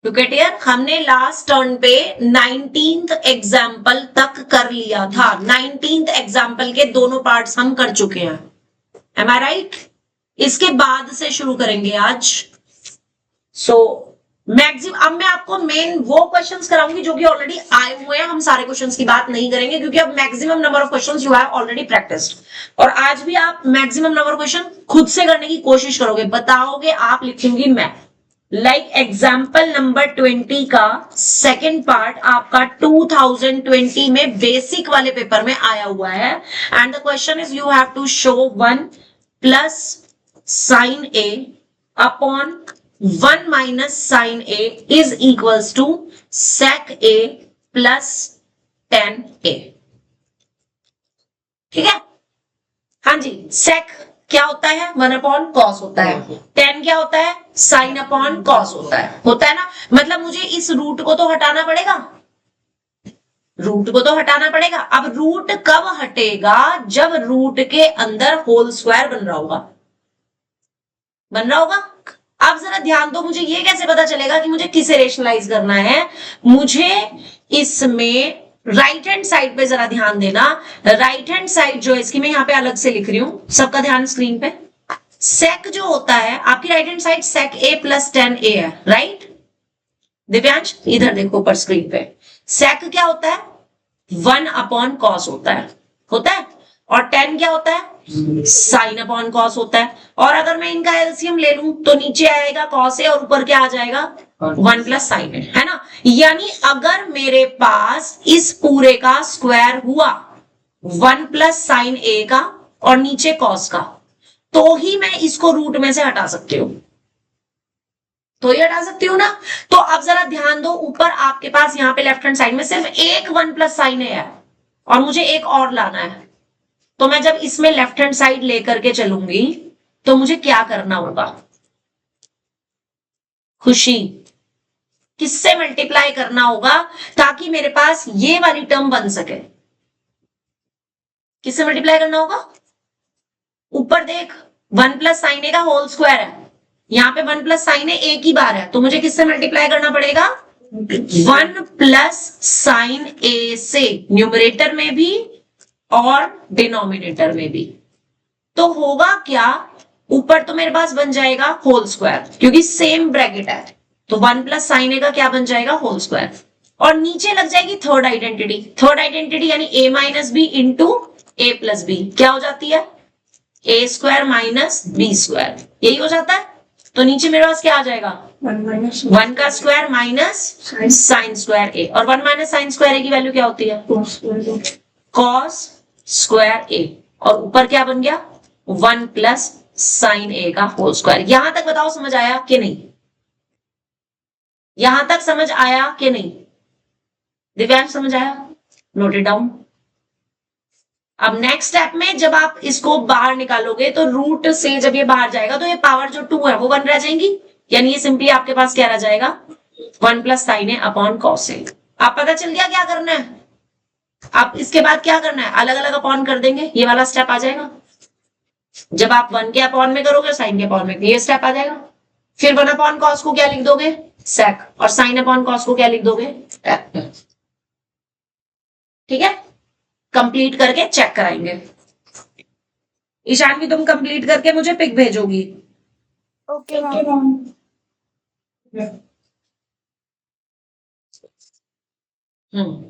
Look at here, हमने last turn पे 19th example तक कर लिया था। 19th एग्जाम्पल के दोनों पार्ट्स हम कर चुके हैं। एम आई राइट? इसके बाद से शुरू करेंगे आज। सो मैक्सिमम अब मैं आपको मेन वो क्वेश्चंस कराऊंगी जो कि ऑलरेडी आए हुए हैं। हम सारे क्वेश्चंस की बात नहीं करेंगे क्योंकि अब maximum number of questions you have already practised, और आज भी आप मैक्सिमम नंबर ऑफ क्वेश्चन खुद से करने की कोशिश करोगे, बताओगे आप, लिखूंगी मैं। लाइक एग्जाम्पल नंबर 20 का सेकेंड पार्ट आपका 2020 में बेसिक वाले पेपर में आया हुआ है। And the question is you have to show 1 plus sine A upon 1 minus sine A is equals to sec a plus tan a। ठीक है? हाँ जी, sec क्या होता है? 1 अपॉन कॉस होता है। tan क्या होता है? साइन अपॉन कॉस होता है ना। मतलब मुझे इस रूट को तो हटाना पड़ेगा, रूट को तो हटाना पड़ेगा। अब रूट कब हटेगा? जब रूट के अंदर होल स्क्वायर बन रहा होगा, बन रहा होगा। अब जरा ध्यान दो, मुझे ये कैसे पता चलेगा कि मुझे किसे रेशनलाइज करना है? मुझे इसमें राइट हैंड साइड पे जरा ध्यान देना। राइट हैंड साइड जो है इसकी मैं यहां पे अलग से लिख रही हूं, सबका ध्यान स्क्रीन पे। सेक जो होता है आपकी right hand side sec A plus tan a है, राइट? दिव्यांश इधर देखो ऊपर स्क्रीन पे, सेक क्या होता है? 1 अपॉन कॉस होता है, और tan क्या होता है? साइन अपॉन कॉस होता है। और अगर मैं इनका एलसीएम ले लूं तो नीचे आएगा कॉस ए और ऊपर क्या आ जाएगा? 1 प्लस साइन ए, है ना। यानी अगर मेरे पास इस पूरे का स्क्वायर हुआ 1 प्लस साइन ए का और नीचे कॉस का, तो ही मैं इसको रूट में से हटा सकती हूं, तो ये हटा सकती हूँ ना। तो अब जरा ध्यान दो, ऊपर आपके पास यहाँ पे लेफ्ट हैंड साइड में सिर्फ एक 1 प्लस साइन ए है और मुझे एक और लाना है। तो मैं जब इसमें लेफ्ट हैंड साइड लेकर के चलूंगी तो मुझे क्या करना होगा? खुशी, किससे मल्टीप्लाई करना होगा ताकि मेरे पास ये वाली टर्म बन सके? किससे मल्टीप्लाई करना होगा? ऊपर देख, 1 प्लस साइन ए का होल स्क्वायर है, यहाँ पे 1 प्लस साइन ए एक ही बार है, तो मुझे किससे मल्टीप्लाई करना पड़ेगा? 1 प्लस साइन ए से, न्यूमरेटर में भी और डिनोमिनेटर में भी। तो होगा क्या? ऊपर तो मेरे पास बन जाएगा होल स्क्वायर क्योंकि सेम ब्रैकेट है, तो 1 प्लस साइन ए का क्या बन जाएगा? Whole square. और नीचे लग जाएगी थर्ड आइडेंटिटी, यानी a minus B into A plus B, क्या हो जाती है? A square minus B square, यही हो जाता है। तो नीचे मेरे पास क्या आ जाएगा? 1 का स्क्वायर माइनस साइन स्क्वायर ए, और 1 माइनस साइन स्क्वायर ए की वैल्यू क्या होती है? कॉस स्क्वायर ए, और ऊपर क्या बन गया? 1 प्लस साइन ए का होल स्क्वायर। यहां तक बताओ समझ आया कि नहीं? यहां तक समझ आया कि नहीं? दिव्यांश समझ आया? Note it down. अब नेक्स्ट स्टेप में जब आप इसको बाहर निकालोगे तो रूट से जब ये बाहर जाएगा तो ये पावर जो 2 है वो 1 रह जाएंगी, यानी ये सिंपली आपके पास क्या रह जाएगा? 1 plus sine A upon cos A. आप पता चल गया क्या करना है? आप इसके बाद क्या करना है? अलग अलग अपॉन कर देंगे, ये वाला स्टेप आ जाएगा। जब आप 1 के अपॉन में करोगे, साइन के अपॉन में, ये स्टेप आ जाएगा। फिर 1 अपॉन कॉस को क्या लिख दोगे? सेक, और साइन अपॉन कॉस को क्या लिख दोगे? टेन। ठीक है, कंप्लीट करके चेक कराएंगे। ईशान भी तुम कंप्लीट करके मुझे पिक भेजोगी। Okay ma'am. हम्म,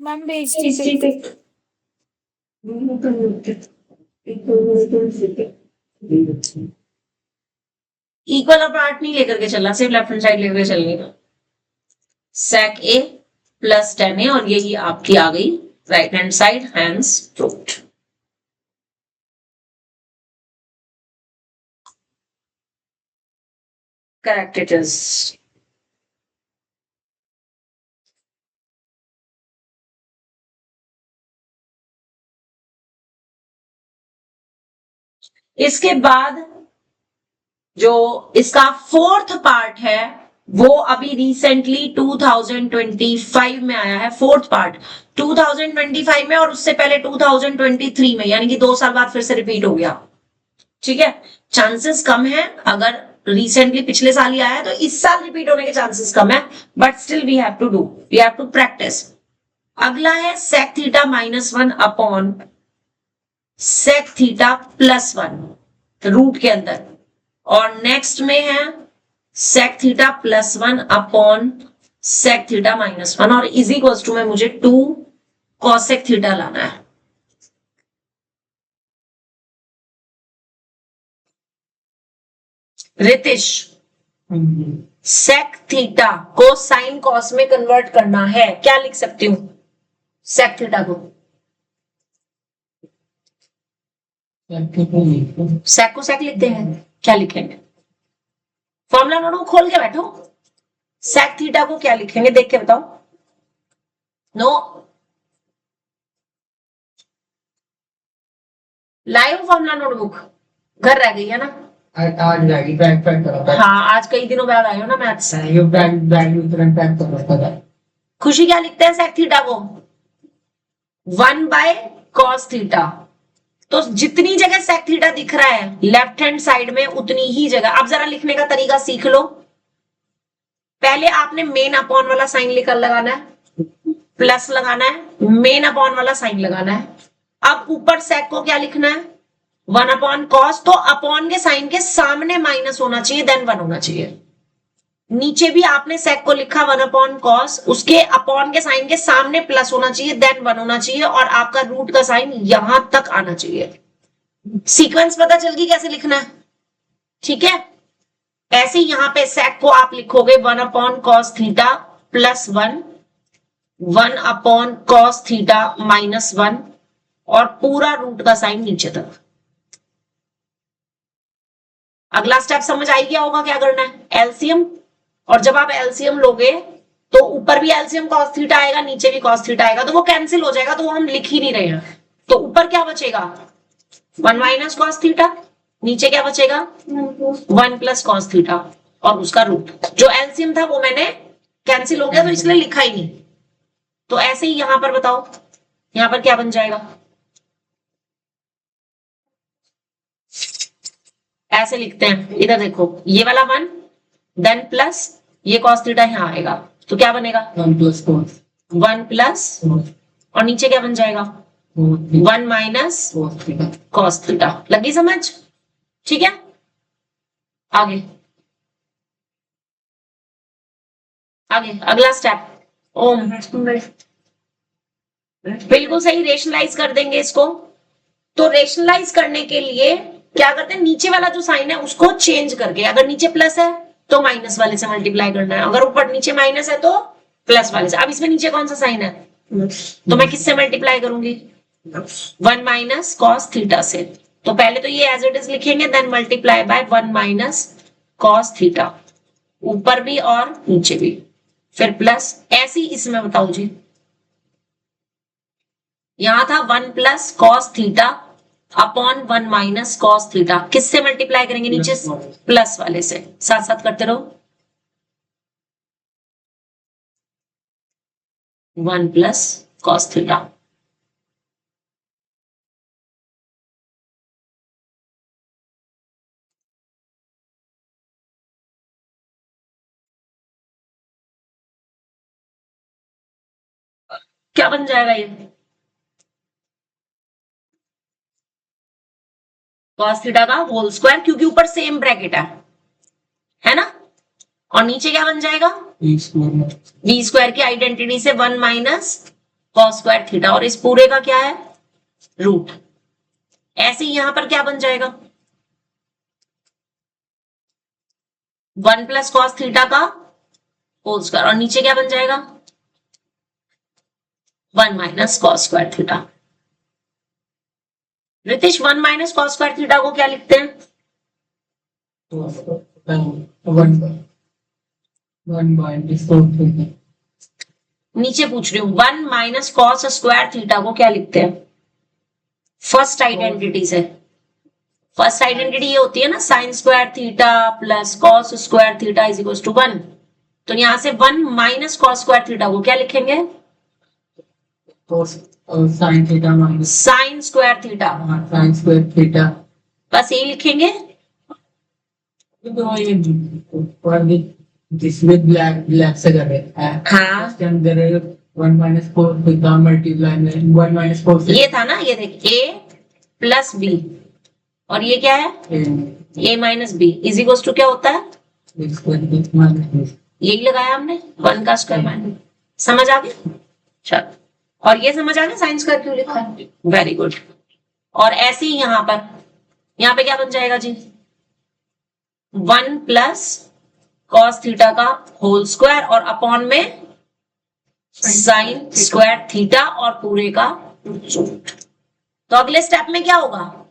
मैम भेज दीजिए। इक्वल पार्ट नहीं लेकर के चलना, सिर्फ लेफ्ट हैंड साइड लेकर चलनी है। sec a प्लस 10a और यही आपकी आ गई right hand side, hands proved. Correct it is. इसके बाद जो इसका फोर्थ पार्ट है वो अभी रिसेंटली 2025 में आया है। फोर्थ पार्ट 2025 में और उससे पहले 2023 में, यानी कि 2 साल बाद फिर से रिपीट हो गया। ठीक है, चांसेस कम है, अगर रिसेंटली पिछले साल ही आया है तो इस साल रिपीट होने के चांसेस कम है, but still we have to do, we have to practice. अगला है sec theta -1 upon sec theta +1 root के अंदर, और नेक्स्ट में है sec theta +1 upon sec theta -1 और इज इक्वल्स टू में मुझे 2 cosec थीटा लाना है। रितिश, sec थीटा को sin cos में कन्वर्ट करना है, क्या लिख सकती हूं sec थीटा को? sec को sec लिखते हैं, क्या लिखेंगे? फॉर्मूला नोट खोल के बैठो, sec थीटा को क्या लिखेंगे देख के बताओ। नो, लाइव फॉर्मूला नोटबुक घर रह गई है ना? आज जाएगी, बैग पैक करो। हाँ, आज कई दिनों बाद आए हो ना मैथ्स। ये बैग तुरंत पैक करो। खुशी क्या लिखते हैं sec थीटा को? 1/cos theta. तो जितनी जगह sec थीटा दिख रहा है लेफ्ट हैंड साइड में उतनी ही जगह, अब जरा लिखने का तरीका सीख लो। पहले आपने मेन अपॉन वाला साइन लेकर लगाना है, प्लस लगाना है, मेन अपॉन वाला साइन लगाना है। अब ऊपर sec को क्या लिखना है? 1/cos, तो अपॉन के साइन के सामने माइनस होना चाहिए, देन 1 होना चाहिए। नीचे भी आपने sec को लिखा 1/cos, उसके अपॉन के साइन के सामने प्लस होना चाहिए, देन 1 होना चाहिए, और आपका रूट का साइन यहां तक आना चाहिए। सीक्वेंस पता चल गई कैसे लिखना है? ठीक है, ऐसे यहां पे sec को आप लिखोगे 1/cos थीटा +1, 1/cos थीटा -1 और पूरा रूट का साइन नीचे तक। अगला स्टेप समझ आई गया होगा क्या करना है? एलसीएम, और जब आप एलसीएम लोगे तो ऊपर भी एलसीएम cos थीटा आएगा, नीचे भी cos थीटा आएगा, तो वो कैंसिल हो जाएगा, तो वो हम लिख ही नहीं रहे हैं। तो ऊपर क्या बचेगा? 1 - cos थीटा, नीचे क्या बचेगा? 1 + cos थीटा और उसका रूट। जो एलसीएम था वो मैंने कैंसिल हो गया तो इसलिए लिखा ही नहीं। तो ऐसे ही यहां पर बताओ, यहां पर क्या बन जाएगा? ऐसे लिखते हैं, इधर देखो, ये वाला 1 देन प्लस ये cos थीटा यहां आएगा, तो क्या बनेगा? 1 + cos 1 प्लस और नीचे क्या बन जाएगा? 1 - cos थीटा। लगी समझ? ठीक है, आगे आगे अगला स्टेप। ओम, बिल्कुल सही, रेशनलाइज कर देंगे इसको। तो रेशनलाइज करने के लिए क्या करते हैं? नीचे वाला जो साइन है उसको चेंज करके, अगर नीचे प्लस है तो माइनस वाले से मल्टीप्लाई करना है, अगर ऊपर नीचे माइनस है तो प्लस वाले से। अब इसमें नीचे कौन सा साइन है तो मैं किससे मल्टीप्लाई करूंगी? 1 - cos थीटा से। तो पहले तो ये एज इट इज लिखेंगे, then multiply by 1 - cos theta, ऊपर भी और नीचे भी, फिर प्लस। ऐसे ही इसमें बताओ जी, यहां था 1 + cos theta upon 1 - cos theta, किससे मल्टीप्लाई करेंगे? नीचे प्लस वाले से, साथ साथ करते रहो। 1 + cos थीटा, क्या बन जाएगा? ये cos थीटा का होल स्क्वायर, क्योंकि ऊपर सेम ब्रैकेट है ना, और नीचे क्या बन जाएगा? v स्क्वायर की आइडेंटिटी से 1 - cos स्क्वायर थीटा, और इस पूरे का क्या है? रूट। ऐसे ही यहां पर क्या बन जाएगा, 1 प्लस कॉस थीटा का होल स्क्वायर, और नीचे क्या बन जाएगा, 1 minus cos square theta. Ritesh 1 minus cos square theta को क्या लिखते हैं, नीचे पूछ रही हूँ, 1 माइनस कॉस स्क्वायर थीटा को क्या लिखते हैं, फर्स्ट आइडेंटिटी से। फर्स्ट आइडेंटिटी ये होती है ना, sine square theta plus cos square theta is equal to 1। तो यहां से 1 माइनस कॉस स्क्वायर थीटा को क्या लिखेंगे, sine theta minus sign square theta, sign square theta. बस यही लिखेंगे। जिसमें ब्लैक से कर रहे हैं, हाँ इसके अंदर 1 माइनस कोस थीटा मल्टीप्लाई में 1 माइनस कोस ये था ना, ये देख a प्लस बी, और ये क्या है, a minus B is equal to क्या होता है, यही लगाया हमने, 1 का स्क्वायर माइनस। समझ आ गया, चल। और ये समझ आ गया साइन स्क्वायर क्यों लिखा है, वेरी गुड। और ऐसे ही यहाँ पे क्या बन जाएगा जी, 1 प्लस कॉस थीटा का होल स्क्वायर और अपॉन में साइन स्क्वायर थीटा और पूरे का रूट। तो अगले स्टेप में क्या होगा,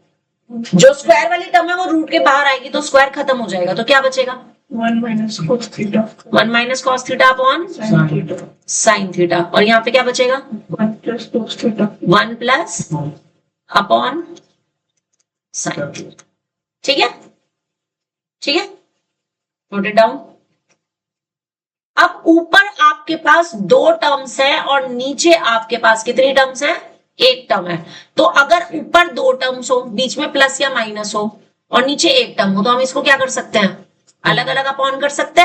जो स्क्वायर वाली टर्म है वो रूट के बाहर आएगी तो स्क्वायर खत्म हो जाएगा, तो क्या बचेगा, 1 minus cos theta 1 minus cos theta upon sin theta sine theta, और यहाँ पे क्या बचेगा, 1 plus cos theta 1 plus upon sine theta. ठीक है, ठीक है, नोट इट डाउन। अब ऊपर आपके पास 2 टर्म्स है और नीचे आपके पास कितनी टर्म्स है, 1 टर्म है। तो अगर ऊपर 2 टर्म्स हो, बीच में प्लस या माइनस हो और नीचे 1 टर्म हो, तो हम इसको क्या कर सकते हैं, अलग अलग अपॉन कर सकते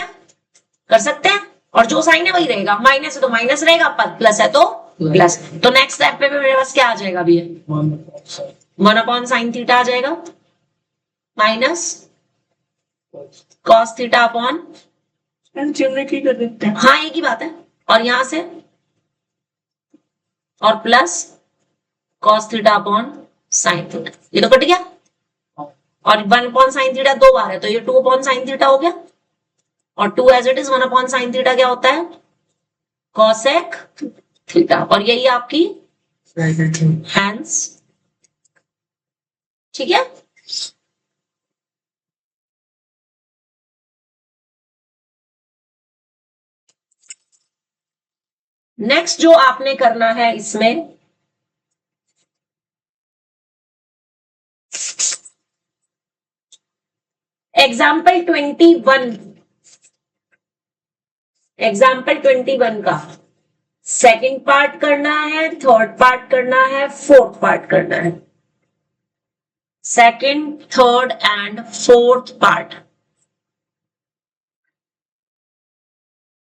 हैं, और जो साइन है वही रहेगा, माइनस है तो माइनस रहेगा, प्लस है तो प्लस। तो नेक्स्ट स्टेप पे मेरे पास क्या आ जाएगा अभी, 1 अपॉन साइन थीटा आ जाएगा minus cos theta upon, LCM में की कर देते हैं। हाँ एक ही बात है, और यहां से और plus cos theta upon sine theta, ये तो कट गया। और 1 अपॉन साइन थीटा 2 बार है तो ये 2 अपॉन साइन थीटा हो गया, और 2 as it is 1 upon sine theta क्या होता है, कॉसेक थीटा, और यही आपकी हैंस। ठीक है, नेक्स्ट जो आपने करना है इसमें, एग्जाम्पल 21 का सेकंड पार्ट करना है, थर्ड पार्ट करना है, फोर्थ पार्ट करना है, second, third and fourth part.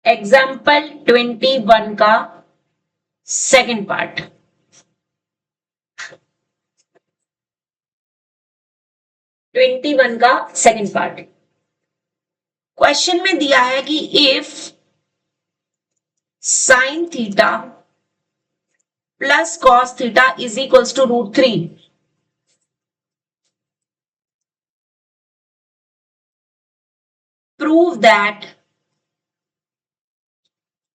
Example 21 का सेकंड पार्ट, का सेकंड पार्ट। क्वेश्चन में दिया है कि if sine theta plus cos theta is equals to √3, prove that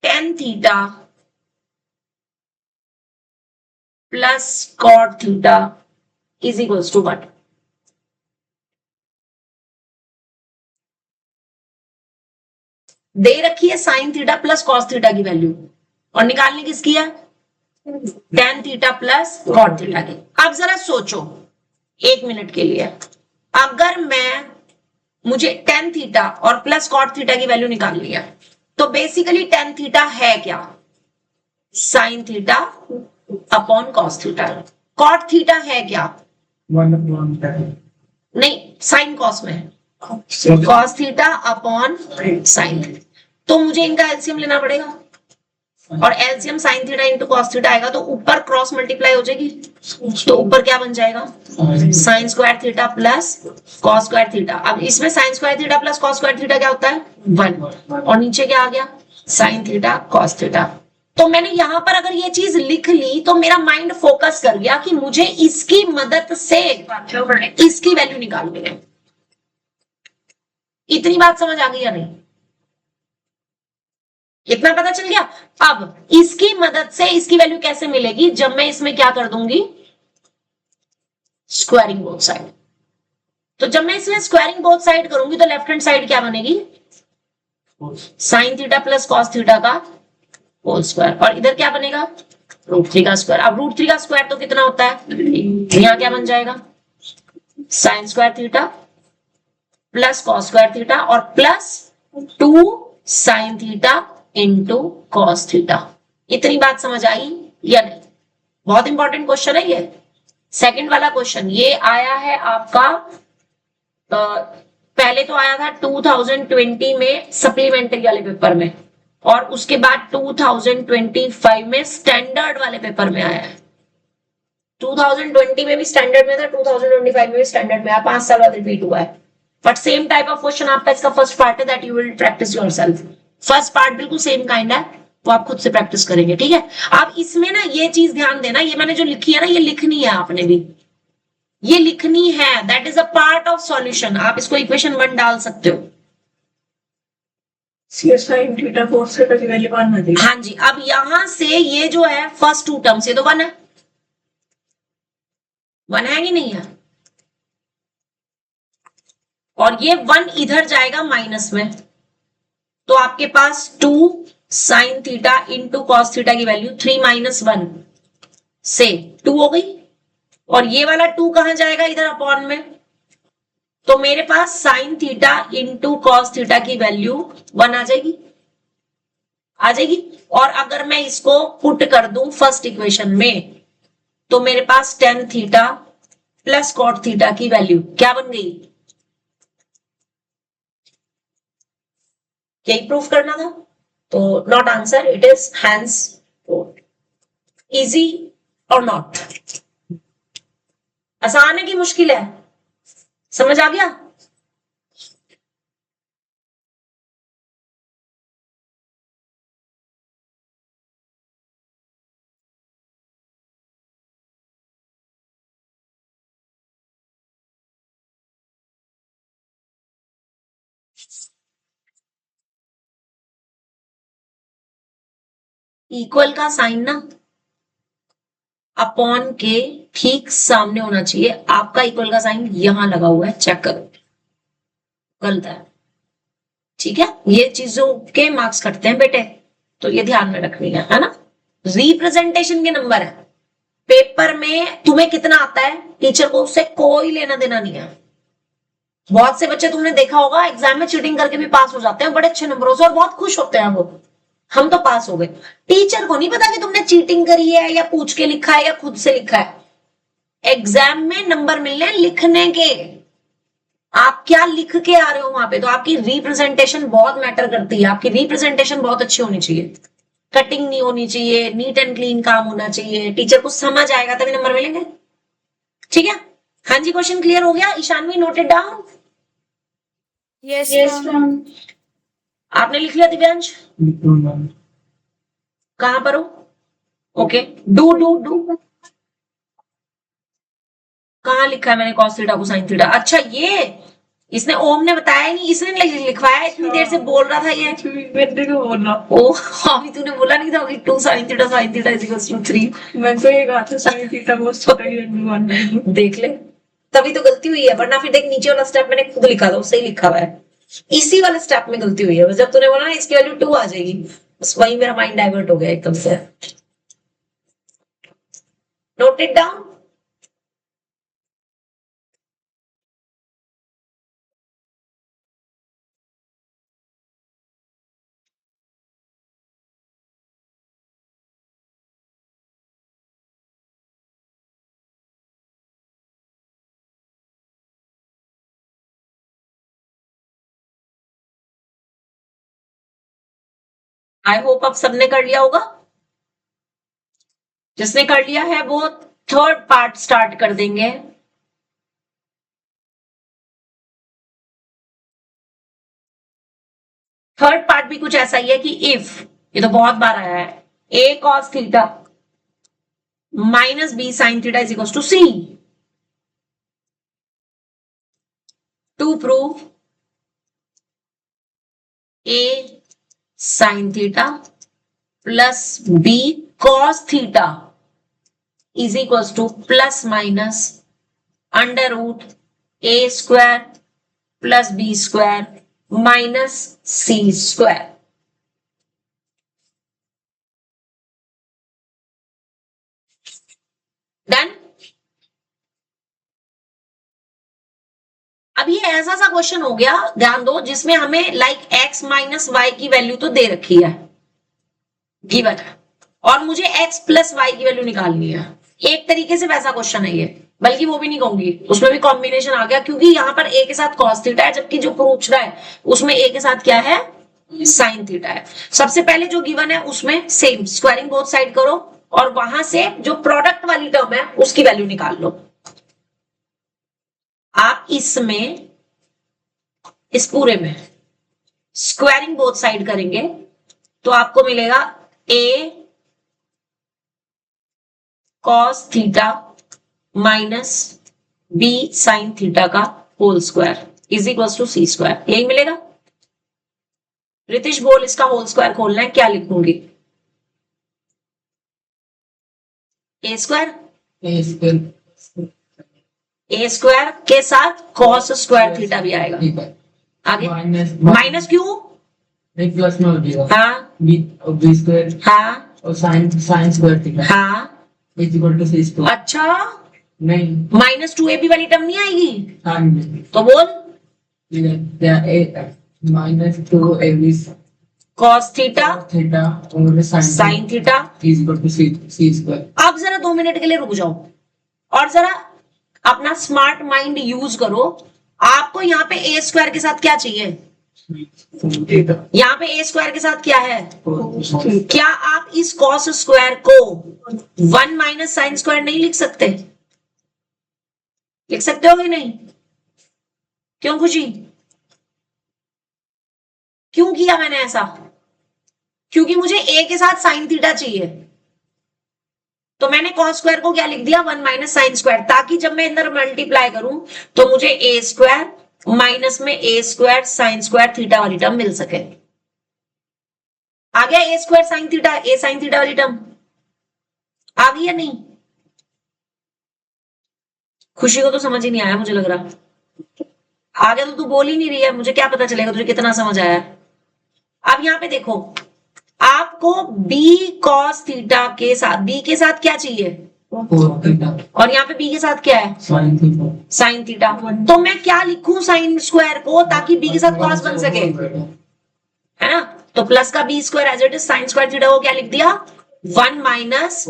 tan theta plus cot theta is equals to 1। दे रखी है sine theta plus cos theta की वैल्यू, और निकालनी किसकी है, tan theta plus cot theta की। अब जरा सोचो 1 मिनट के लिए, अगर मुझे tan थीटा और प्लस cot थीटा की वैल्यू निकालनी है, तो बेसिकली tan थीटा है क्या, sine theta upon cos theta. cot theta है क्या, 1 अपॉन नहीं साइन कॉस में cos theta upon sine theta. तो मुझे इनका एलसीएम लेना पड़ेगा, और LCM sign theta into cos theta आएगा तो ऊपर क्रॉस मल्टीप्लाई हो जाएगी, तो ऊपर क्या बन जाएगा, sine square theta plus cos square theta. अब इसमें sign square theta plus cos square theta क्या होता है, 1, और नीचे क्या आ गया, साइन थीटा कॉस थीटा। तो मैंने यहां पर अगर ये चीज लिख ली तो मेरा माइंड फोकस कर गया कि मुझे इसकी मदद से इसकी वैल्यू निकालनी है। इतनी बात समझ आ गई या नहीं? इतना पता चल गया। अब इसकी मदद से इसकी वैल्यू कैसे मिलेगी? जब मैं इसमें क्या कर दूंगी, स्क्वायरिंग बोथ साइड। तो जब मैं इसमें स्क्वायरिंग बोथ साइड करूंगी तो लेफ्ट हैंड साइड क्या बनेगी, sign theta plus cos theta का होल स्क्वायर, और इधर क्या बनेगा, √3 का स्क्वायर। अब √3 का स्क्वायर तो कितना होता है, यहां क्या बन जाएगा, sine square theta plus cos square theta और plus 2 sine theta into cos theta. इतनी बात समझ आई या नहीं? बहुत इंपॉर्टेंट क्वेश्चन है ये। सेकंड वाला क्वेश्चन ये आया है आपका पहले तो आया था 2020 में सप्लीमेंट्री वाले पेपर में, और उसके बाद 2025 में स्टैंडर्ड वाले पेपर में आया है। 2020 में भी स्टैंडर्ड में था, 2025 में भी स्टैंडर्ड में आया, 5 साल बाद रिपीट हुआ है। But same type of question आपका इसका फर्स्ट पार्ट है, that you will practice yourself. First part बिल्कुल सेम काइंड है, वो आप खुद से प्रैक्टिस करेंगे, ठीक है। अब इसमें ना ये चीज ध्यान देना, ये मैंने जो लिखी है ना, ये लिखनी है आपने भी, ये लिखनी है, that is a part of solution. आप इसको इक्वेशन 1 डाल सकते हो। साइन थीटा कोस थीटा की वैल्यू 1 है। हाँ जी, अब यहां से ये जो है फर्स्ट 2 टर्म्स, ये तो 1 है, 1 है कि नहीं है, और ये 1 इधर जाएगा माइनस में, तो आपके पास 2 sine theta into cos theta की वैल्यू 3 - 1 से 2 हो गई, और ये वाला 2 कहां जाएगा, इधर अपॉन में, तो मेरे पास sine theta into cos theta की वैल्यू 1 आ जाएगी, आ जाएगी। और अगर मैं इसको पुट कर दूं फर्स्ट इक्वेशन में, तो मेरे पास tan theta plus cot theta की वैल्यू क्या बन गई, यही प्रूफ करना था, तो not answer, it is hence proof. Easy और नॉट, आसान है कि मुश्किल है, समझ आ गया? इक्वल का साइन ना अपॉन के ठीक सामने होना चाहिए, आपका इक्वल का साइन यहां लगा हुआ है, चेक करो, गलत है, ठीक है। ये चीजों के मार्क्स कटते हैं बेटे, तो ये ध्यान में रखनी है ना। रिप्रेजेंटेशन के नंबर है, पेपर में तुम्हें कितना आता है, टीचर को उससे कोई लेना देना नहीं है। बहुत से बच्चे तुमने देखा होगा एग्जाम में चीटिंग करके भी पास हो जाते हैं बड़े अच्छे नंबरों से, और बहुत खुश होते हैं वो, हम तो पास हो गए। टीचर को नहीं पता कि तुमने चीटिंग करी है या पूछ के लिखा है या खुद से लिखा है। एग्जाम में नंबर मिलने हैं लिखने के, आप क्या लिख के आ रहे हो वहां पे, तो आपकी रिप्रेजेंटेशन बहुत मैटर करती है। आपकी रिप्रेजेंटेशन बहुत अच्छी होनी चाहिए, कटिंग नहीं होनी चाहिए, नीट एंड क्लीन काम होना चाहिए, टीचर को समझ आएगा तभी नंबर मिलेंगे, ठीक है। हाँ जी, क्वेश्चन क्लियर हो गया? Ishanvi noted down? Yes ma'am. आपने लिख लिया दिव्यांश? कहां पर हो? ओके, डू डू डू कहां लिखा है मैंने cos थीटा को sin थीटा? अच्छा, ये इसने ओम ने बताया ही नहीं, इसने लिखवाया, इतनी देर से बोल रहा था ये। बेटे को बोलना। ओ अभी तूने बोला नहीं था कि 2 sin theta is equals to 3। मैं तो ये कहा था साइन थीटा कोस थीटा की वैल्यू 1 है। देख ले, तभी तो गलती हुई है, वरना फिर देख नीचे वाला स्टेप मैंने खुद लिखा था, उससे ही लिखा हुआ है, इसी वाले स्टेप में गलती हुई है। जब तूने बोला ना इसकी वैल्यू 2 आ जाएगी, बस वही मेरा माइंड डाइवर्ट हो गया एकदम से। Note it down. I hope आप सबने कर लिया होगा। जिसने कर लिया है वो थर्ड पार्ट स्टार्ट कर देंगे। थर्ड पार्ट भी कुछ ऐसा ही है कि इफ, ये तो बहुत बार आया है, a cos theta minus b sin theta is equals to c. To prove a sin theta plus b cos theta is equals to plus minus under root a square plus b square minus c square. Done. अब ये ऐसा सा question हो गया, ध्यान दो, जिसमें हमें लाइक x माइनस वाई की वैल्यू तो दे रखी है, गिवन है, और मुझे x प्लस वाई की वैल्यू निकालनी है। एक तरीके से वैसा क्वेश्चन है ये, बल्कि वो भी नहीं कहूंगी, उसमें भी कॉम्बिनेशन आ गया, क्योंकि यहाँ पर a के साथ cos थीटा है, जबकि जो पूछ रहा है उसमें a के साथ क्या है, sin थीटा है। सबसे पहले जो गिवन है उसमें सेम स्क्वायरिंग बोथ साइड करो, और वहां से जो प्रोडक्ट वाली टर्म है उसकी वैल्यू निकाल लो। आप इसमें, इस पूरे में स्क्वायरिंग बोथ साइड करेंगे तो आपको मिलेगा a cos theta minus b sin theta का whole square is equals to c square, यही मिलेगा। रितिश बोल, इसका होल स्क्वायर खोलना है, क्या लिखूंगी? a स्क्वायर, a स्क्वायर के साथ cos स्क्वायर थीटा भी आएगा। आगे माइनस क्यों? प्लस में हो जाएगा। हाँ बी स्क्वायर, हाँ और साइन स्क्वायर थीटा हाँ, is equal to C square. अच्छा, नहीं, माइनस 2ab वाली टर्म नहीं आएगी? हाँ नहीं, तो बोल, minus 2ab cos theta theta और sin theta is equal to C square. अब जरा 2 मिनट के लिए रुक जाओ और जरा अपना स्मार्ट माइंड यूज करो। आपको यहाँ पे a स्क्वायर के साथ क्या चाहिए? यहाँ पे a स्क्वायर के साथ क्या है? क्या आप इस cos स्क्वायर को 1 माइनस साइन स्क्वायर नहीं लिख सकते? लिख सकते हो कि नहीं? क्यों खुशी? क्यों किया मैंने ऐसा? क्योंकि मुझे a के साथ साइन थीटा चाहिए, तो मैंने cos स्क्वायर को क्या लिख दिया? 1 माइनस साइन स्क्वायर, ताकि जब मैं अंदर मल्टीप्लाई करूं तो मुझे a स्क्वायर माइनस में a square sine square theta वाली टर्म मिल सके। आ गया a square sine theta, a sine theta वाली टर्म आ गई या नहीं? खुशी को तो समझ ही नहीं आया, मुझे लग रहा। आ गया तो तू बोल ही नहीं रही है, मुझे क्या पता चलेगा तुझे कितना समझ आया। अब यहाँ पे देखो, आपको b cos थीटा के साथ, b के साथ क्या चाहिए? और यहाँ पे b के साथ क्या है? Sine theta. तो मैं क्या लिखूं साइन स्क्वायर को, ताकि b के साथ cos बन सके, है ना? तो प्लस का b square as it is sine square theta को क्या लिख दिया? 1 माइनस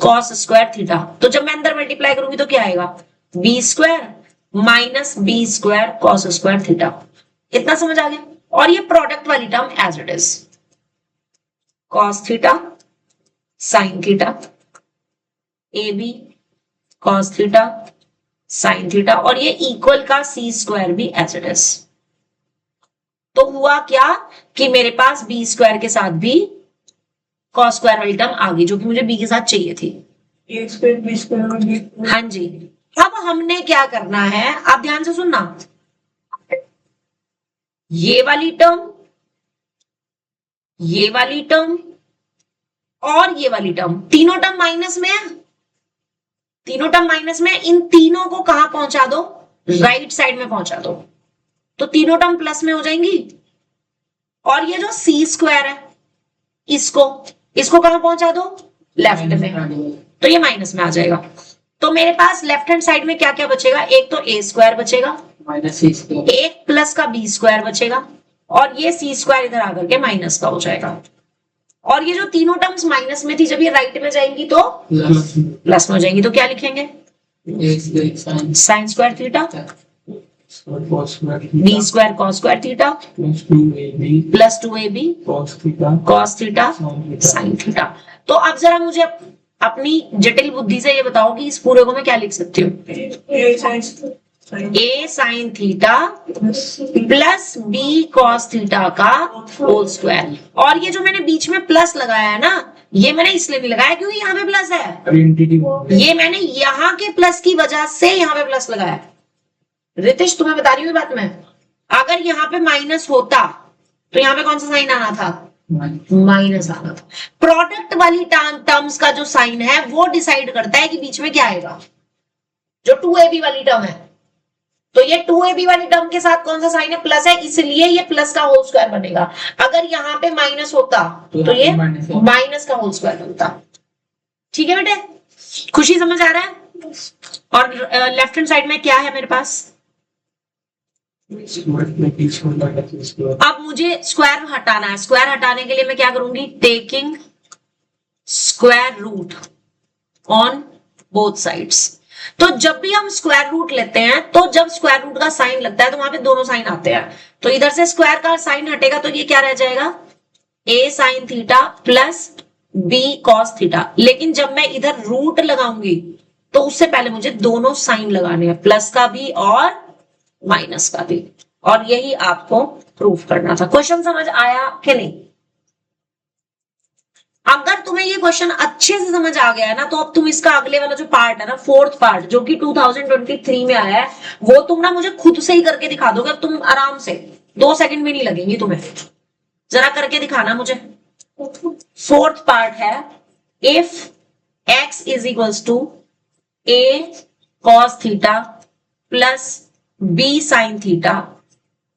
cos स्क्वायर थीटा। तो जब मैं अंदर मल्टीप्लाई करूंगी तो क्या आएगा? b square minus b square cos square theta. इतना समझ आ गया? और ये प्रोडक्ट वाली term as it is cos theta sine theta, ab cos theta sine theta, और ये इक्वल का c स्क्वायर भी एज इट इज। तो हुआ क्या कि मेरे पास b स्क्वायर के साथ भी cos स्क्वायर वाली टर्म आ गई, जो कि मुझे b के साथ चाहिए थी। a स्क्वायर b स्क्वायर, हाँ जी। अब हमने क्या करना है, आप ध्यान से सुनना, ये वाली टर्म, ये वाली टर्म और ये वाली टर्म, तीनों टर्म माइनस में है, तीनों टर्म माइनस में। इन तीनों को कहां पहुंचा दो? राइट साइड में पहुंचा दो, तो तीनों टर्म प्लस में हो जाएंगी। और ये जो सी स्क्वायर है, इसको कहां पहुंचा दो? लेफ्ट में, तो ये माइनस में आ जाएगा। तो मेरे पास लेफ्ट हैंड साइड में क्या क्या बचेगा? एक तो a स्क्वायर बचेगा, एक प्लस का b स्क्वायर बचेगा, और ये c स्क्वायर इधर आकर के माइनस का हो जाएगा। और ये जो तीनों टर्म्स माइनस में थी, जब ये राइट में जाएंगी तो प्लस में हो जाएंगी। तो क्या लिखेंगे? Sign square theta b square cos square theta plus 2ab cos theta sine theta. तो अब जरा मुझे अपनी जटिल बुद्धि से ये बताओ कि इस पूरे को मैं क्या लिख सकती हूँ? a sign theta plus b cos theta का होल स्क्वायर। और ये जो मैंने बीच में प्लस लगाया है ना, ये मैंने इसलिए नहीं लगाया क्योंकि यहाँ पे प्लस है, आइडेंटिटी ये मैंने यहाँ के प्लस की वजह से यहाँ पे प्लस लगाया। रितेश तुम्हें बता रही हूँ बात मैं, अगर यहाँ पे माइनस होता तो यहाँ पे कौन सा साइन आना था, माइनस आना था। प्रोडक्ट वाली टर्म्स का जो साइन है वो डिसाइड करता है कि बीच में क्या आएगा, जो 2ab वाली टर्म है। तो ये 2ab वाली टर्म के साथ कौन सा साइन है, प्लस है, इसलिए ये प्लस का होल स्क्वायर बनेगा। अगर यहाँ पे माइनस होता तो ये माइनस का होल स्क्वायर बनता। ठीक है बेटे, खुशी समझ आ रहा है। और लेफ्ट हैंड साइड में क्या है मेरे पास, अब मुझे स्क्वायर हटाना है। स्क्वायर हटाने के लिए मैं क्या करूंगी, taking square root on both sides. तो जब भी हम स्क्वायर रूट लेते हैं तो जब स्क्वायर रूट का साइन लगता है तो वहां पे दोनों साइन आते हैं। तो इधर से स्क्वायर का साइन हटेगा तो ये क्या रह जाएगा, a sign theta plus b cos theta. लेकिन जब मैं इधर रूट लगाऊंगी तो उससे पहले मुझे दोनों साइन लगाने हैं, प्लस का भी और माइनस का भी। और यही आपको प्रूफ करना था। क्वेश्चन समझ आया कि नहीं। अगर तुम्हें ये क्वेश्चन अच्छे से समझ आ गया है ना, तो अब तुम इसका अगले वाला जो पार्ट है ना, फोर्थ पार्ट जो कि 2023 में आया है, वो तुम ना मुझे खुद से ही करके दिखा दोगे। अब तुम आराम से 2 सेकंड भी नहीं लगेंगी तुम्हें, जरा करके दिखाना मुझे। फोर्थ पार्ट है, if x is equals to a cos theta plus b sin theta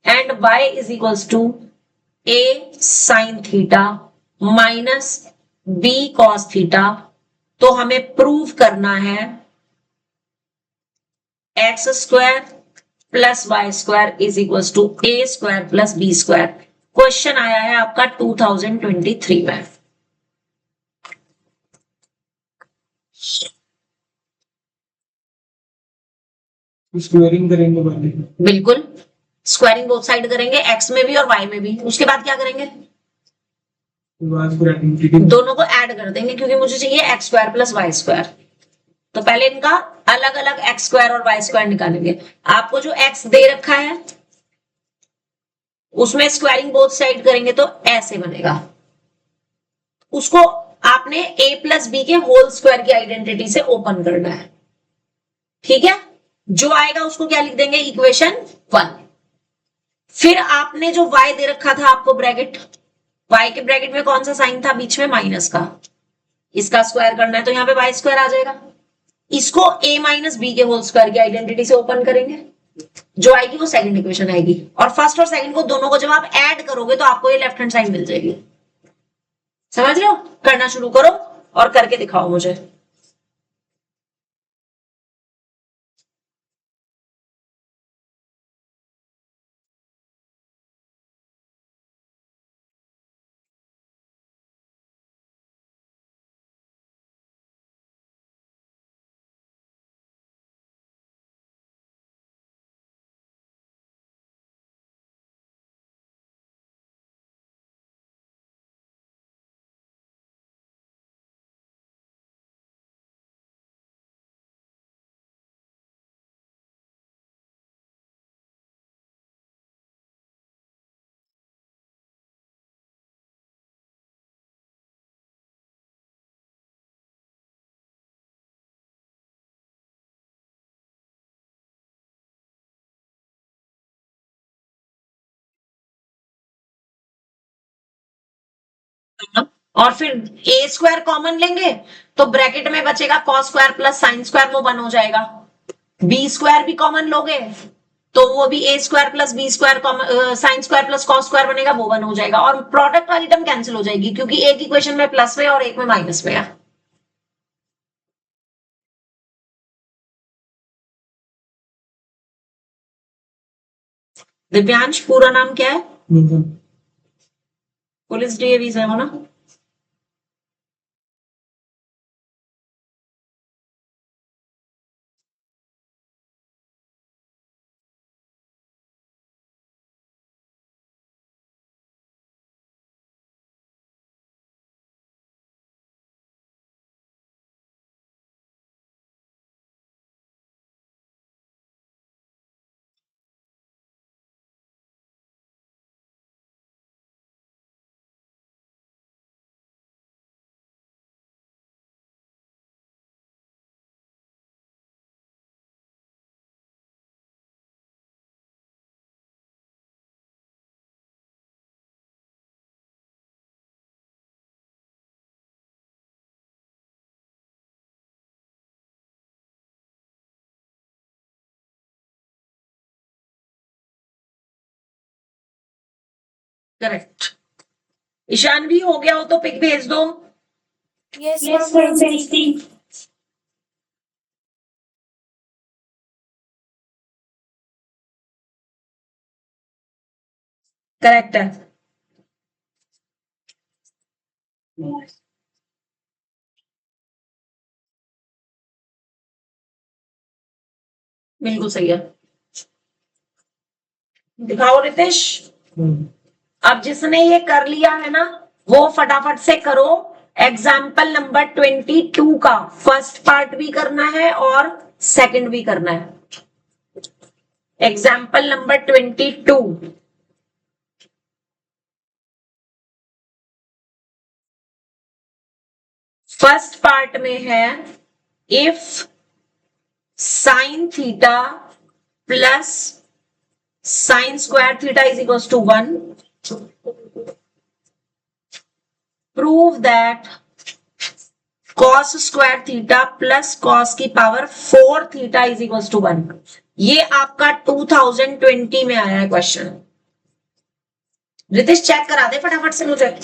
and y is equals to a sin theta minus b cos theta, तो हमें प्रूव करना है X square plus Y square is equals to a square plus b square. Question आया है आपका 2023 में। Squaring करेंगे पहले, बिल्कुल, स्क्वायरिंग बोथ साइड करेंगे, एक्स में भी और वाई में भी। उसके बाद क्या करेंगे, दोनों को ऐड कर देंगे क्योंकि मुझे चाहिए X square plus Y square. तो पहले इनका अलग अलग एक्स स्क्वायर और वाई स्क्वायर निकालेंगे। आपको जो एक्स दे रखा है उसमें स्क्वायरिंग बोथ साइड करेंगे तो ऐसे बनेगा। उसको आपने a प्लस बी के होल स्क्वायर की आइडेंटिटी से ओपन करना है। ठीक है, जो आएगा उसको क्या लिख देंगे, इक्वेशन 1। फिर आपने जो y दे रखा था आपको ब्रैकेट, y के ब्रैकेट में कौन सा साइन था, बीच में माइनस का, इसका स्क्वायर करना है तो यहाँ पे y स्क्वायर आ जाएगा। इसको a माइनस बी के होल स्क्वायर की आइडेंटिटी से ओपन करेंगे, जो आएगी वो सेकंड इक्वेशन आएगी। और फर्स्ट और सेकंड को दोनों को जब आप ऐड करोगे तो आपको ये लेफ्ट हैंड साइड मिल जाएगी। समझ रहे हो, करना शुरू करो और करके दिखाओ मुझे। और फिर a स्क्वायर कॉमन लेंगे तो ब्रैकेट में बचेगा cos square plus sine square, वो वन हो जाएगा। b स्क्वायर भी कॉमन लोगे तो वो भी a square plus B square sine square plus cos square बनेगा, वो वन हो जाएगा। और प्रोडक्ट वाली टर्म कैंसिल हो जाएगी क्योंकि एक इक्वेशन में प्लस में और एक में माइनस में है। दिव्यांश पूरा नाम क्या है, पुलिस डीएवी से हो ना। करेक्ट। ईशान भी हो गया हो तो पिक भेज दो। Yes, Yes, ma'am. ma'am, भेजती। करेक्ट है। बिल्कुल सही है। दिखाओ रितेश। अब जिसने ये कर लिया है ना वो फटाफट से करो। एग्जाम्पल नंबर 22 का फर्स्ट पार्ट भी करना है और सेकंड भी करना है। Example number 22। फर्स्ट पार्ट में है if sine theta plus sine square theta is equal to 1, prove that cos square theta plus cos की power 4 theta is equal to 1। ये आपका 2020 में आया है क्वेश्चन। रितेश चेक करा दे फटाफट से मुझे।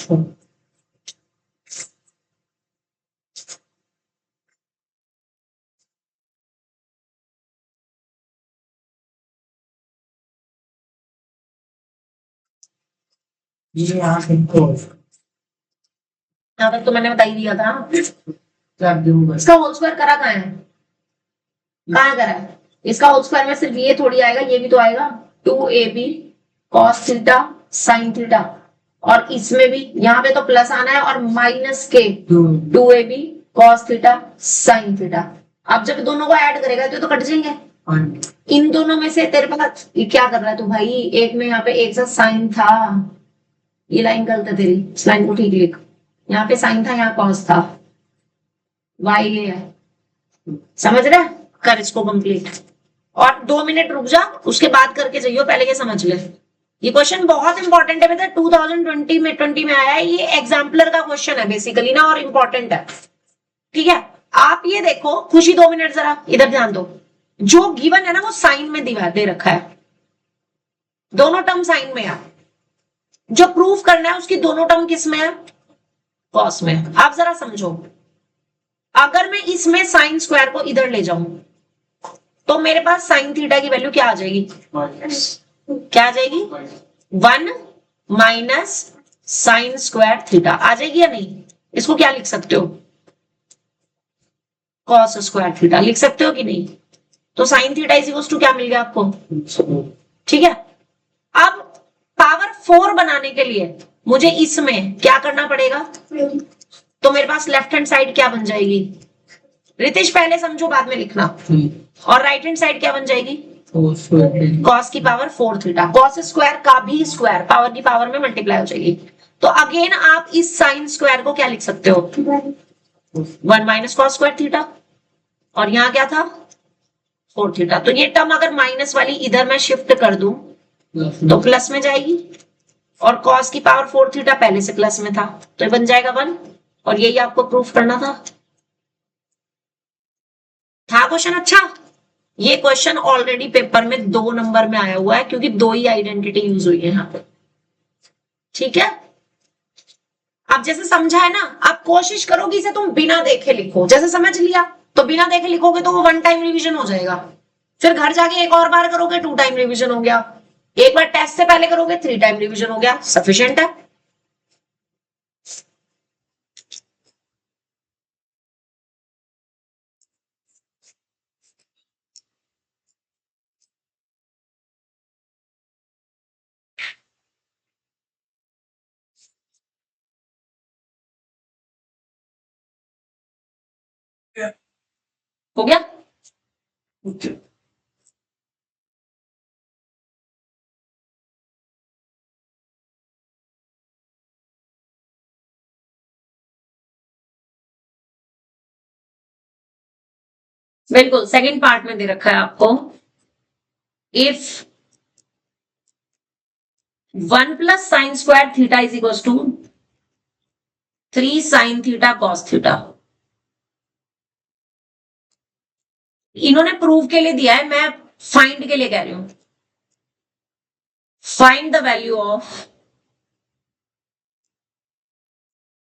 ये यहाँ देखो यहाँ तक तो मैंने बता ही दिया था। क्या दूंगा इसका होल स्क्वायर करा कहाँ है? कहाँ करा है? इसका होल स्क्वायर में सिर्फ ये थोड़ी आएगा, ये भी तो आएगा। 2ab cos theta sin theta, और इसमें भी यहाँ पे तो प्लस आना है और माइनस के 2ab cos theta sin theta. अब जब दोनों को ऐड करेगा तो कट जाएंगे। इन दोनों में से तेरे पास ये क्या कर रहा है तू भाई? एक में यहाँ पे एक साथ साइन था, ये लाइन गलत है तेरी, इस लाइन को ठीक लिख। यहाँ पे साइन था, यहाँ कॉस था, वाई ये है। समझ रहे? कर इसको कंप्लीट और 2 मिनट रुक जा, उसके बाद करके जाइयो, पहले ये समझ ले। ये क्वेश्चन बहुत इंपॉर्टेंट है बेटा, 2020 में आया है। ये एग्जाम्पलर का क्वेश्चन है बेसिकली ना, और इंपॉर्टेंट है। ठीक है, आप ये देखो खुशी, 2 मिनट जरा इधर ध्यान दो। जो गिवन है ना वो साइन में दे रखा है, दोनों टर्म साइन में है। जो प्रूफ करना है उसकी दोनों टर्म किस में है? कॉस में। आप जरा समझो, अगर मैं इसमें साइन स्क्वायर को इधर ले जाऊं तो मेरे पास साइन थीटा की वैल्यू क्या आ जाएगी? क्या आ जाएगी? 1 माइनस साइन स्क्वायर थीटा आ जाएगी या नहीं? इसको क्या लिख सकते हो? कॉस स्क्वायर थीटा लिख सकते हो कि नहीं? तो sine theta is equal to क्या मिल गया आपको? ठीक है, अब पावर 4 बनाने के लिए मुझे इसमें क्या करना पड़ेगा? तो मेरे पास लेफ्ट हैंड साइड क्या बन जाएगी? रितेश पहले समझो बाद में लिखना। और राइट हैंड साइड क्या बन जाएगी? कॉस की पावर 4 थीटा। कॉस स्क्वायर का भी स्क्वायर पावर की पावर में मल्टीप्लाई हो जाएगी। तो अगेन आप इस साइन स्क्वायर को क्या लिख सकते हो? 1 माइनस कॉस स्क्वायर थीटा, और यहां क्या था? 4 थीटा। तो ये टर्म अगर माइनस वाली इधर मैं शिफ्ट कर दूं तो प्लस में जाएगी, और कॉस की पावर 4 थीटा पहले से प्लस में था, तो ये बन जाएगा 1। और यही आपको प्रूफ करना था क्वेश्चन? अच्छा, ये क्वेश्चन ऑलरेडी पेपर में 2 नंबर में आया हुआ है, क्योंकि 2 ही आइडेंटिटी यूज हुई है यहाँ पे। ठीक है, अब जैसे समझा है ना, आप कोशिश करो कि इसे तुम बिना देखे लिखो। जैसे समझ लिया तो बिना देखे लिखोगे तो वो 1 टाइम रिवीजन हो जाएगा। फिर घर जाके एक और बार करोगे 2 टाइम रिवीजन हो गया। एक बार टेस्ट से पहले करोगे 3 टाइम रिवीजन हो गया, सफिशिएंट है। हो गया? बिल्कुल, सेकंड पार्ट में दे रखा है आपको, if 1 plus sine square theta is equal to 3 sine theta cos theta. इन्होंने प्रूव के लिए दिया है, मैं फाइंड के लिए कह रही हूं। Find the value of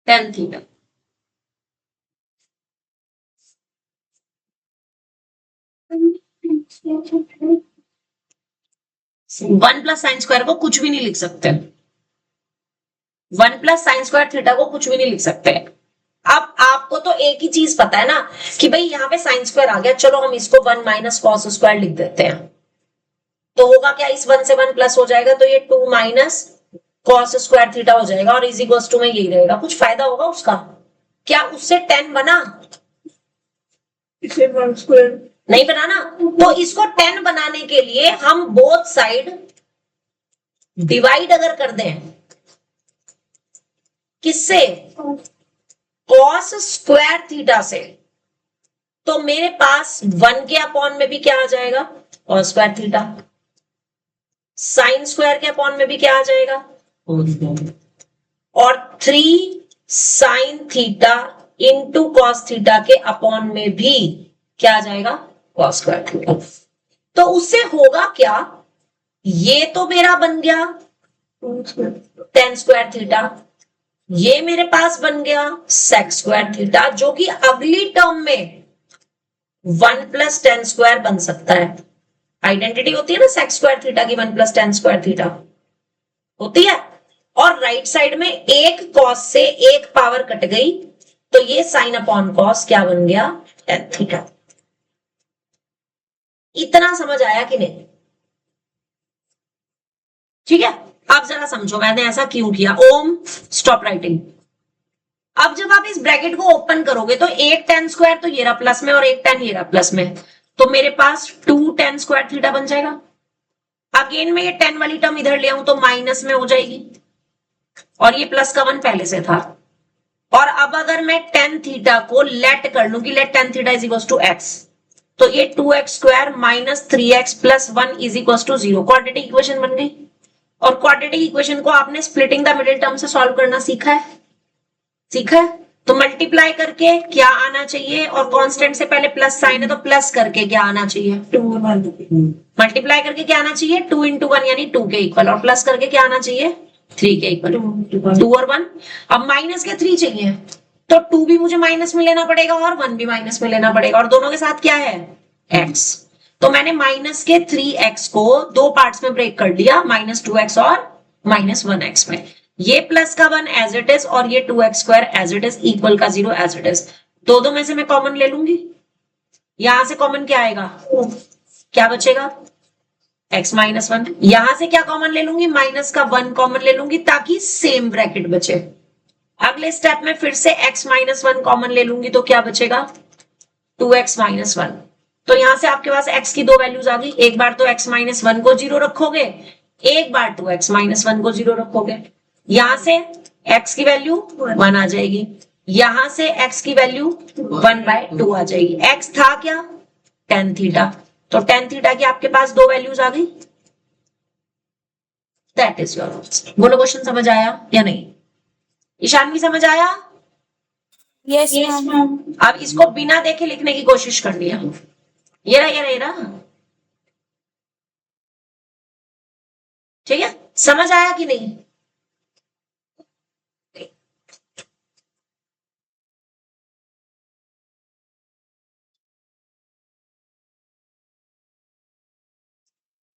tan theta. One plus sine square को कुछ भी नहीं लिख सकते, one plus sine square theta को कुछ भी नहीं लिख सकते। अब आपको तो एक ही चीज पता है ना कि भाई यहाँ पे साइन स्क्वायर आ गया, चलो हम इसको वन माइनस कॉस स्क्वायर लिख देते हैं, तो होगा क्या, इस वन से वन प्लस हो जाएगा, तो ये two minus cos square theta हो जाएगा और इज इक्वल्स टू में यही रहेगा। कुछ फायदा होगा उसका क्या? उससे टेन बना? इसे 1 स्क्वायर नहीं बनाना। तो इसको 10 बनाने के लिए हम बोथ साइड डिवाइड अगर कर दें, किससे? कॉस स्क्वायर थीटा से, तो मेरे पास 1 के अपॉन में भी क्या आ जाएगा? Cos square theta. Sine square के अपॉन में भी क्या आ जाएगा? और 3 sine theta into cos theta के अपॉन में भी क्या आ जाएगा? Cos square theta. तो उससे होगा क्या, ये तो मेरा बन गया 10 स्क्वायर थीटा, ये मेरे पास बन गया sec स्क्वायर थीटा, जो कि अगली टर्म में 1 प्लस 10 स्क्वायर बन सकता है। आइडेंटिटी होती है ना sec स्क्वायर थीटा की, 1 प्लस 10 स्क्वायर थीटा होती है। और राइट साइड में एक कॉस से एक पावर कट गई, तो ये साइन अपॉन कॉस क्या बन गया? tan theta. इतना समझ आया कि नहीं? ठीक है, अब जरा समझो मैंने ऐसा क्यों किया। ओम स्टॉप राइटिंग। अब जब आप इस ब्रैकेट को ओपन करोगे तो एक 10 स्क्वायर तो ये रहा प्लस में और एक 10 ये रहा प्लस में, तो मेरे पास 2 10 स्क्वायर थीटा बन जाएगा। अगेन में ये 10 वाली टर्म इधर ले आऊं तो माइनस में हो जाएगी, और ये प्लस का 1 पहले से था। और अब अगर मैं 10 थीटा को लेट कर लूं कि let 10 theta is equal to X, तो ये 2x square minus 3x plus 1 is equal to 0 quadratic equation बन गई। और क्वाड्रेटिक इक्वेशन को आपने स्प्लिटिंग द मिडिल टर्म से सॉल्व करना सीखा है? सीखा है? तो मल्टीप्लाई करके क्या आना चाहिए, और कांस्टेंट से पहले प्लस साइन है तो प्लस करके क्या आना चाहिए? 2 1 मल्टीप्लाई करके क्या आना चाहिए? 2 इंटू 1 यानी 2 के इक्वल, और प्लस करके क्या आना चाहिए? 3 के इक्वल। 2 और 1। अब माइनस के 3 चाहिए, तो 2 भी मुझे माइनस में लेना पड़ेगा और 1 भी माइनस में लेना पड़ेगा, और दोनों के साथ क्या है? x। तो मैंने माइनस के 3x को दो पार्ट्स में ब्रेक कर दिया, माइनस 2x और माइनस 1x में। ये प्लस का 1 एज इट इज और ये 2x square as it is, equal का 0 एज इट इज। दो में से मैं कॉमन ले लूंगी, यहां से कॉमन क्या आएगा? क्या बचेगा? x minus 1। यहां से क्या कॉमन ले लूंगी? माइनस का 1 कॉमन ले लूंगी ताकि सेम ब्रैकेट बचे। अगले स्टेप में फिर से x माइनस 1 कॉमन ले लूंगी तो क्या बचेगा? 2x minus 1। तो यहां से आपके पास x की दो वैल्यूज आ गई, एक बार तो x माइनस 1 को 0 रखोगे, एक बार 2x माइनस 1 को 0 रखोगे। यहां से x की वैल्यू 1 आ जाएगी, यहां से x की वैल्यू 1/2 आ जाएगी। x था क्या? tan theta. तो tan थीटा की आपके पास दो वैल्यूज आ गई। That is your answer. बोलो क्वेश्चन समझ आया या नहीं? ईशान भी समझ आया? Yes, ma'am. अब इसको बिना देखे लिखने की कोशिश करनी है। ये रहा, ये रहा, ये रहा। ठीक है, समझ आया कि नहीं?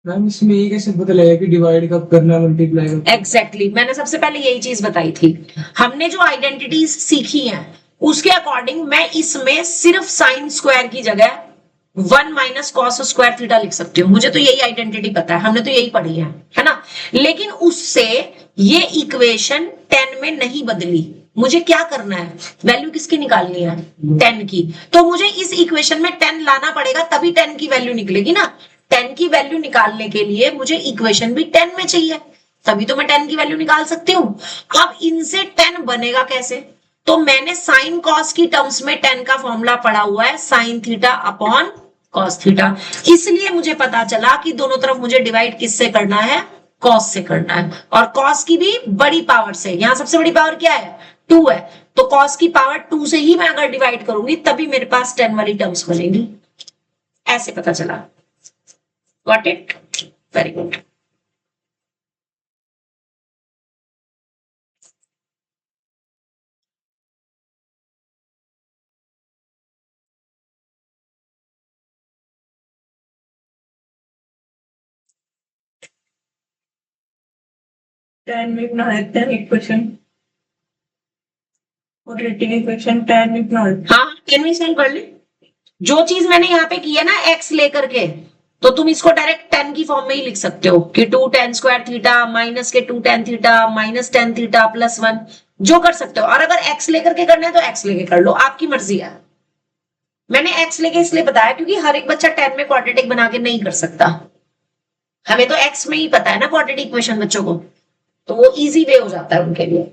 मैम इसमें ये कैसे पता लगेगा कि डिवाइड कब करना, मल्टीप्लाई कब? एग्जैक्टली मैंने सबसे पहले यही चीज बताई थी। हमने जो आइडेंटिटीज सीखी हैं उसके अकॉर्डिंग मैं इसमें सिर्फ साइन स्क्वायर की जगह 1 माइनस कॉस स्क्वायर थीटा लिख सकती हूँ। मुझे तो यही आइडेंटिटी पता है, हमने तो यही पढ़ी है ना। लेकिन उससे ये इक्वेशन 10 में नहीं बदली। मुझे क्या करना है? वैल्यू किसकी निकालनी है? 10 की। तो मुझे इस इक्वेशन में 10 लाना पड़ेगा, तभी 10 की वैल्यू निकलेगी ना। 10 की वैल्यू निकालने के लिए मुझे इक्वेशन भी 10 में चाहिए, तभी तो मैं 10 की वैल्यू निकाल सकती हूँ। अब इनसे 10 बनेगा कैसे? तो मैंने साइन कॉस की टर्म्स में 10 का फॉर्मूला पढ़ा हुआ है, sine theta upon cos theta. इसलिए मुझे पता चला कि दोनों तरफ मुझे डिवाइड किससे करना है? कॉस से करना है, और कॉस की भी बड़ी पावर से। यहां सबसे बड़ी पावर क्या है? 2 है, तो कॉस की पावर 2 से ही मैं अगर डिवाइड करूंगी तभी मेरे पास 10 वाली टर्म्स बनेंगी। ऐसे पता चला। Got it? Very good. tan में बना देते हैं इक्वेशन, और रेटिंग इक्वेशन tan में बना देते हाँ 10 में सॉल्व कर ले। जो चीज मैंने यहाँ पे की है ना x लेकर के, तो तुम इसको डायरेक्ट 10 की फॉर्म में ही लिख सकते हो कि 2 tan स्क्वायर थीटा माइनस के 2 tan theta minus tan theta plus 1, जो कर सकते हो। और अगर x लेकर के करना है तो x लेके कर लो, आपकी मर्जी है। मैंने x लेके इसलिए बताया क्योंकि हर एक बच्चा 10 में क्वाड्रेटिक बना के नहीं कर सकता। हमें तो x में ही पता है ना क्वाड्रेटिक इक्वेशन बच्चों को, तो वो इजी वे हो जाता है उनके लिए।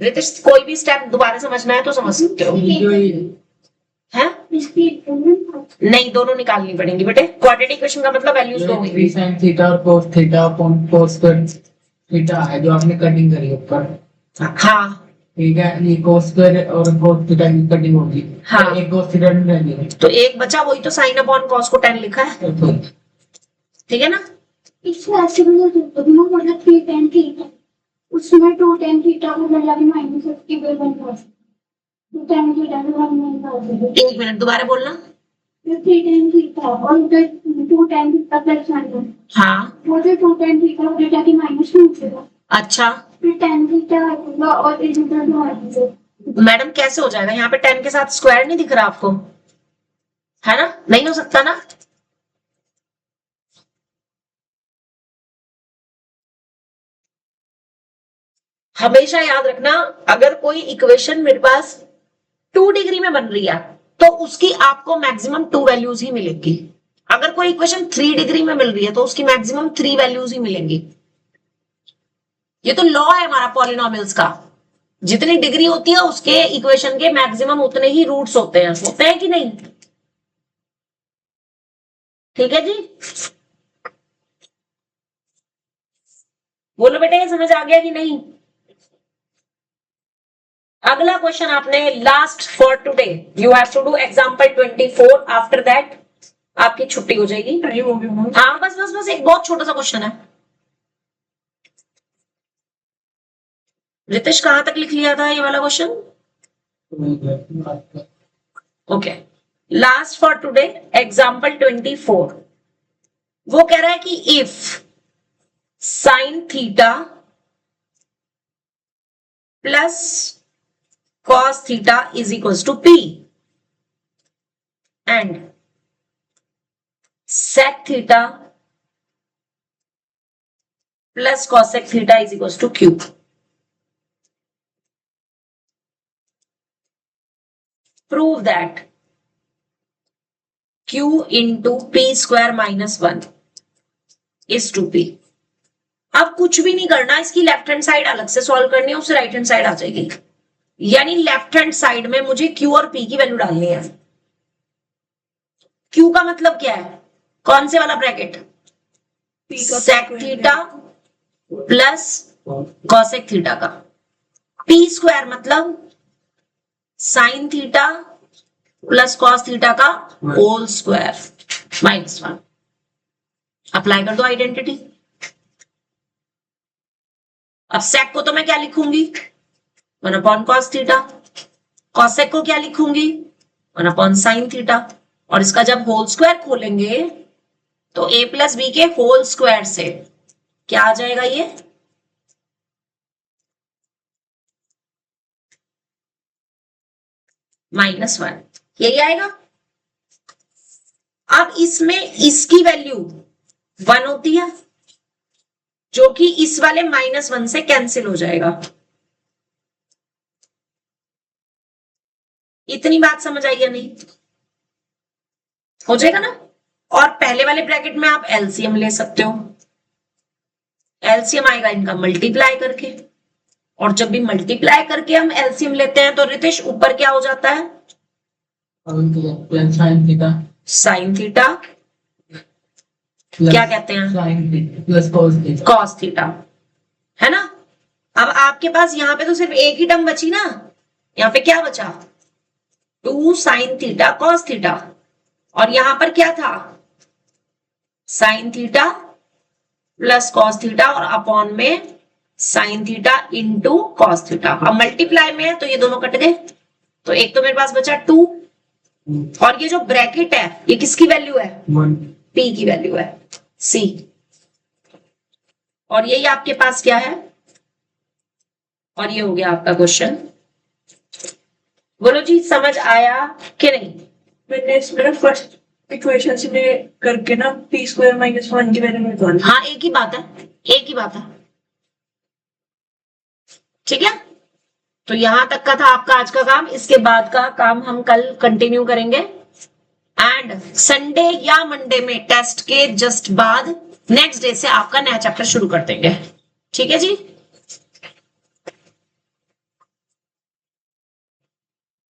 रितेश कोई भी स्टेप दोबारा समझना है तो समझ सकते हो। जो ये हैं? नहीं, दोनों निकालनी पड़ेंगी बेटे। क्वाड्रेटिक इक्वेशन का मतलब वैल्यूज दो हुई। 3 sin थीटा और cos theta upon cos square theta है जो आपने कटिंग करी ऊपर, हाँ ठीक है। ये cos स्क्वायर और cos थीटा की कटिंग होगी, हाँ। तो एक cos थीटा नहीं रहेगी, तो एक बचा, वही तो साइन अपॉन कॉस को 10 लिखा है, तो ठीक है ना। इसमें ऐसे भी हो सकता है ना, मतलब 3 tan थीटा, उसमें 2 tan थीटा को मतलब माइनस 50 बाय 1 कर सकते, 2 tan थीटा को 1 कर सकते, एक मिनट दोबारा बोलना। फिर 3 tan थीटा और उधर 2 tan थीटा प्लस 1, हाँ वो जो 2 tan थीटा हो जाएगा कि माइनस में हो जाएगा, अच्छा फिर tan थीटा आएगा और इधर दो आएगा। मैडम कैसे हो जाएगा? यहाँ पे 10 के साथ स्क्वायर नहीं दिख रहा आपको, है ना? नहीं हो सकता ना। हमेशा याद रखना, अगर कोई इक्वेशन मेरे पास 2 डिग्री में बन रही है तो उसकी आपको मैक्सिमम 2 वैल्यूज ही मिलेगी। अगर कोई इक्वेशन 3 डिग्री में मिल रही है तो उसकी मैक्सिमम 3 वैल्यूज ही मिलेंगी। ये तो लॉ है हमारा पॉलिनोमियल्स का, जितनी डिग्री होती है उसके इक्वेशन के मैक्सिमम उतने ही रूट्स होते हैं कि नहीं? ठीक है जी, बोलो बेटे समझ आ गया कि नहीं? अगला क्वेश्चन आपने last for today, you have to do example 24, after that आपकी छुट्टी हो जाएगी। टाइम हो गया बहुत। हाँ बस बस बस एक बहुत छोटा सा क्वेश्चन है। रितेश कहां तक लिख लिया था ये वाला question? Okay, last for today example 24, वो कह रहा है कि if sine theta plus cos theta is equals to P and sec theta plus cosec theta is equals to Q. Prove that Q into P square minus 1 is to P. अब कुछ भी नहीं करना, इसकी लेफ्ट हैंड साइड अलग से solve करनी है, उससे राइट हैंड साइड आ जाएगी। यानी लेफ्ट हैंड साइड में मुझे Q और P की वैल्यू डालनी है। Q का मतलब क्या है? कौन से वाला bracket? Sec theta plus cosec theta का। P स्क्वायर मतलब sine theta plus cos theta का होल स्क्वायर माइनस 1। अप्लाई कर दो आइडेंटिटी। अब सेक को तो मैं क्या लिखूंगी? 1 अपॉन कॉस थीटा। कॉसेक को क्या लिखूंगी? 1 अपॉन साइन थीटा। और इसका जब होल स्क्वायर खोलेंगे तो a प्लस बी के होल स्क्वायर से क्या आ जाएगा? ये -1, यही आएगा। अब इसमें इसकी वैल्यू 1 होती है, जो कि इस वाले -1 से कैंसिल हो जाएगा। इतनी बात समझ आई या नहीं? हो जाएगा ना। और पहले वाले ब्रैकेट में आप एलसीएम ले सकते हो। एलसीएम आएगा इनका मल्टीप्लाई करके, और जब भी मल्टीप्लाई करके हम एलसीएम लेते हैं तो रितेश ऊपर क्या हो जाता है? साइन थीटा, साइन थीटा क्या कहते हैं? Sign theta plus cos theta, cos theta, है ना। अब आपके पास यहाँ पे तो सिर्फ एक ही टर्म बची ना, यहाँ पे क्या बचा? 2 साइन थीटा कॉस थीटा, और यहां पर क्या था? Sine theta plus cos theta और अपॉन में sign theta into cos theta. अब मल्टीप्लाई में है तो ये दोनों कट गए, तो एक तो मेरे पास बचा 2, और ये जो ब्रैकेट है ये किसकी वैल्यू है? 1 P की वैल्यू है, C। और यही आपके पास क्या है, और ये हो गया आपका क्वेश्चन। बोलो जी, समझ आया कि नहीं? मैंने इसमें फर्स्ट इक्वेशन से करके ना p स्क्वायर माइनस 1 की वैल्यू निकाली। हाँ, एक ही बात है, एक ही बात है। ठीक है, तो यहां तक का था आपका आज का काम। इसके बाद का काम हम कल कंटिन्यू करेंगे, एंड संडे या मंडे में टेस्ट के जस्ट बाद नेक्स्ट डे से आपका नया चैप्टर शुरू कर देंगे। ठीक है जी।